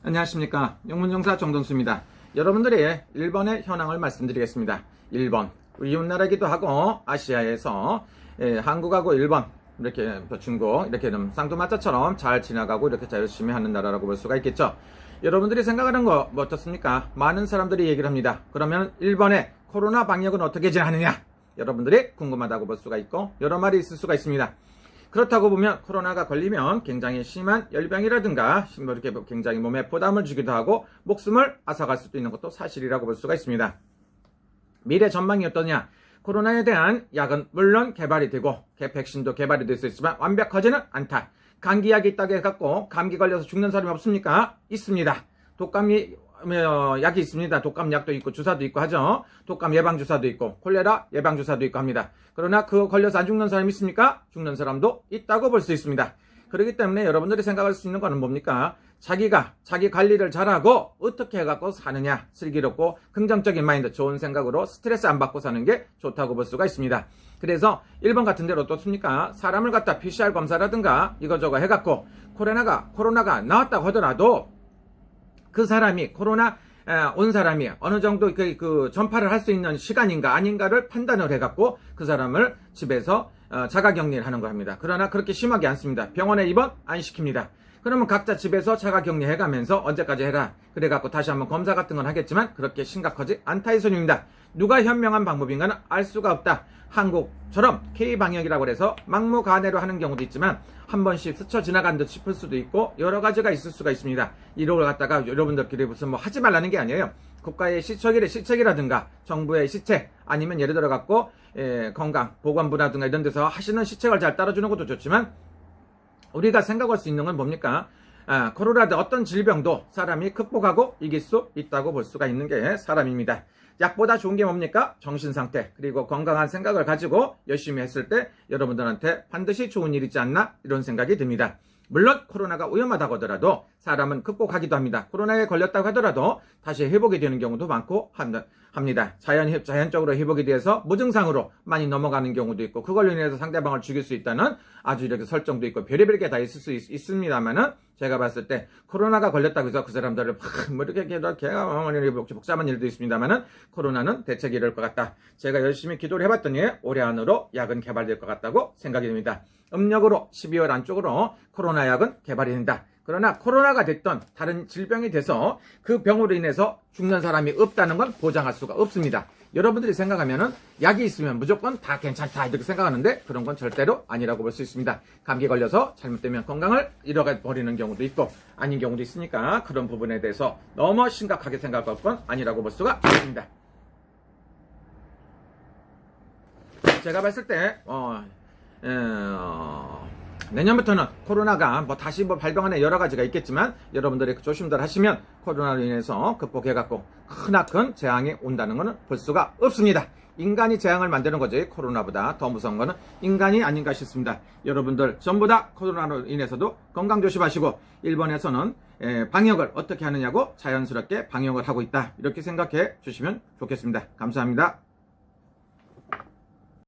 안녕하십니까. 영문정사 정동수입니다. 여러분들이 일본의 현황을 말씀드리겠습니다. 일본, 이웃나라이기도 하고 아시아에서 한국하고 일본, 이렇게 중국, 이렇게 좀 쌍두마차처럼 잘 지나가고 이렇게 잘 열심히 하는 나라라고 볼 수가 있겠죠. 여러분들이 생각하는 거 뭐 어떻습니까? 많은 사람들이 얘기를 합니다. 그러면 일본의 코로나 방역은 어떻게 지내느냐? 여러분들이 궁금하다고 볼 수가 있고 여러 말이 있을 수가 있습니다. 그렇다고 보면 코로나가 걸리면 굉장히 심한 열병이라든가 이렇게 굉장히 몸에 부담을 주기도 하고 목숨을 앗아갈 수도 있는 것도 사실이라고 볼 수가 있습니다. 미래 전망이 어떠냐? 코로나에 대한 약은 물론 개발이 되고 백신도 개발이 될 수 있지만 완벽하지는 않다. 감기약이 있다고 해갖고 감기 걸려서 죽는 사람이 없습니까? 있습니다. 독감이 약이 있습니다. 독감약도 있고 주사도 있고 하죠. 독감 예방주사도 있고 콜레라 예방주사도 있고 합니다. 그러나 그거 걸려서 안 죽는 사람이 있습니까? 죽는 사람도 있다고 볼 수 있습니다. 그렇기 때문에 여러분들이 생각할 수 있는 거는 뭡니까? 자기가 자기 관리를 잘하고 어떻게 해갖고 사느냐, 슬기롭고 긍정적인 마인드, 좋은 생각으로 스트레스 안 받고 사는 게 좋다고 볼 수가 있습니다. 그래서 일본 같은 데로 어떻습니까? 사람을 갖다 PCR 검사라든가 이거저거 해갖고 코로나가 나왔다고 하더라도 그 사람이 코로나 온 사람이 어느 정도 그 전파를 할 수 있는 시간인가 아닌가를 판단을 해갖고 그 사람을 집에서 자가격리를 하는 겁니다. 그러나 그렇게 심하게 않습니다. 병원에 입원 안 시킵니다. 그러면 각자 집에서 자가격리 해가면서 언제까지 해라. 그래갖고 다시 한번 검사 같은 건 하겠지만 그렇게 심각하지 않다 이 소리입니다. 누가 현명한 방법인가는 알 수가 없다. 한국처럼 K방역이라고 해서 막무가내로 하는 경우도 있지만 한 번씩 스쳐 지나간 듯 싶을 수도 있고 여러 가지가 있을 수가 있습니다. 이걸 갖다가 여러분들끼리 무슨 뭐 하지 말라는 게 아니에요. 국가의 시책이라든가 정부의 시책 아니면 예를 들어 갖고 건강 보건부라든가 이런 데서 하시는 시책을 잘 따라주는 것도 좋지만 우리가 생각할 수 있는 건 뭡니까? 코로나든 어떤 질병도 사람이 극복하고 이길 수 있다고 볼 수가 있는 게 사람입니다. 약보다 좋은 게 뭡니까? 정신상태 그리고 건강한 생각을 가지고 열심히 했을 때 여러분들한테 반드시 좋은 일이지 않나 이런 생각이 듭니다. 물론 코로나가 위험하다고 하더라도 사람은 극복하기도 합니다. 코로나에 걸렸다고 하더라도 다시 회복이 되는 경우도 많고 합니다. 자연적으로 회복이 돼서 무증상으로 많이 넘어가는 경우도 있고 그걸로 인해서 상대방을 죽일 수 있다는 아주 이렇게 설정도 있고 별의별 게 다 있을 수 있습니다만은 제가 봤을 때 코로나가 걸렸다고 해서 그 사람들을 뭐 이렇게 복잡한 일도 있습니다만은 코로나는 대책이 이럴 것 같다. 제가 열심히 기도를 해봤더니 올해 안으로 약은 개발될 것 같다고 생각이 듭니다. 음력으로 12월 안쪽으로 코로나 약은 개발이 된다. 그러나 코로나가 됐던 다른 질병이 돼서 그 병으로 인해서 죽는 사람이 없다는 건 보장할 수가 없습니다. 여러분들이 생각하면은 약이 있으면 무조건 다 괜찮다 이렇게 생각하는데 그런 건 절대로 아니라고 볼 수 있습니다. 감기 걸려서 잘못되면 건강을 잃어가 버리는 경우도 있고 아닌 경우도 있으니까 그런 부분에 대해서 너무 심각하게 생각할 건 아니라고 볼 수가 있습니다. 제가 봤을 때 내년부터는 코로나가 다시 발병하는 여러 가지가 있겠지만 여러분들이 조심들 하시면 코로나로 인해서 극복해갖고 크나큰 재앙이 온다는 것은 볼 수가 없습니다. 인간이 재앙을 만드는 거지 코로나보다 더 무서운 거는 인간이 아닌가 싶습니다. 여러분들 전부 다 코로나로 인해서도 건강 조심하시고 일본에서는 방역을 어떻게 하느냐고 자연스럽게 방역을 하고 있다. 이렇게 생각해 주시면 좋겠습니다. 감사합니다.